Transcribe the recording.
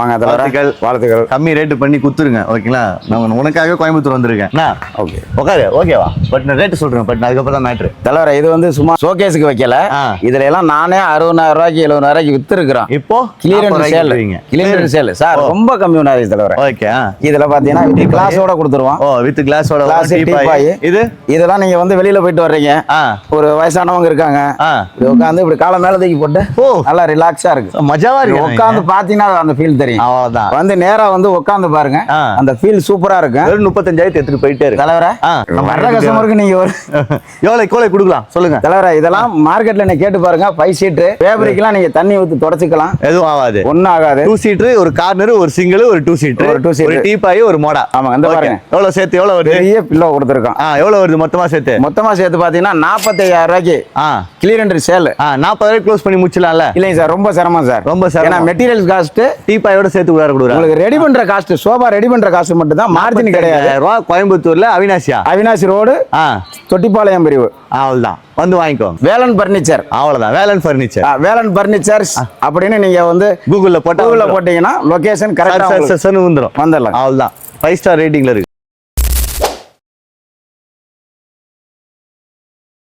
வாங்க வாழ்த்துக்கள். கம்மி ரேட்டு பண்ணி குத்துருங்க ஓகேங்களா. நான் உனக்காக கோயம்புத்தூர் வந்திருக்கேன். ஓகே உட்காரு ஓகேவா. பட் நான் ரேட்டு சொல்றேன். பட் அதுக்கப்புறம் தான் மேட்ரு. தலைவர இது வந்து சும்மா ஷோகேஸுக்கு வைக்கல. இதுல எல்லாம் நானே 60,000 ரூபாய்க்கு 70,000 ரூபாய்க்கு வித்து இருக்கிறோம். இப்போ கிளியரன்ஸ் சேல் சார் ரொம்ப கம்மி பண்ணாது தலைவர. ஓகே. இதுல பாத்தீங்கன்னா வித் கிளாஸோட கொடுத்துருவோம். வித் கிளாஸோட. இது இதெல்லாம் நீங்க வந்து வெளியில போயிட்டு வர்றீங்க, ஒரு வயசானவங்க இருக்காங்க, உட்காந்து இப்படி காலை மேல தூக்கி போட்டு நல்லா ரிலாக்ஸா இருக்கு, மஜாவா இருக்கு. உட்காந்து பாத்தீங்கன்னா அந்த ஃபீல் தெரியும். அவ்வளவுதான். வந்து நேரா வந்து உட்காந்து பாருங்க, அந்த ஃபீல் சூப்பரா இருக்கு. 35,000 எடுத்துட்டு போயிட்டே இருக்கு தலைவர. வர்ற கஸ்டமருக்கு நீங்க ஒரு எவ்வளவு கோலை கொடுக்கலாம் சொல்லுங்க தலைவர. இதெல்லாம் மார்க்கெட்ல நீங்க கேட்டு பாருங்க. 5 சீட் ஃபேப்ரிக்லாம் நீங்க தண்ணி ஊத்தி தொடச்சிக்கலாம், எதுவும் ஆகாது, ஒண்ணும் ஆகாது. 2 சீட்டர், ஒரு கார்னர், ஒரு சிங்கிள், ஒரு 2 சீட்டர், ஒரு டீபாய், ஒரு மோடா. ஆமா அந்த பாருங்க எவ்வளவு சேர்த்து எவ்வளவு வருது. பெரிய பில்லோ கொடுத்துருக்கோம். எவ்வளவு வருது மொத்தமா சேர்த்து பாத்தீங்கன்னா 45,000 ரூபாய்க்கு கிளியரன்ஸ் சேல். 40,000 க்ளோஸ் பண்ணி முடிச்சலாம்ல. இல்லைங்க சார், ரொம்ப சிரமம் சார், ரொம்ப சிரமம். ஏன்னா மெட்டீரியல் காஸ்ட் டீபாயோட சேர்த்து கொடுக்குறாங்க. உங்களுக்கு ரெடி பண்ற காஸ்ட், சோபா ரெடி பண்ற காஸ்ட் மட்டும் தான், மார்ஜின் கிடையாது. கோயம்புத்தூர்ல அவினாசி ரோடு, தொட்டிப்பாளையம் பிரிவு. அவ்வளவுதான், வந்து வாங்கிக்கோ. வேலன் பர்னிச்சர். அவ்வளவுதான், வேலன் பர்னிச்சர் அப்படின்னு நீங்க வந்து கூகுள்ல போட்டீங்கன்னா லொகேஷன் கரெக்டா வந்துரும். அவ்வளவுதான். 5 ஸ்டார் ரேட்டிங்ல இருக்கு.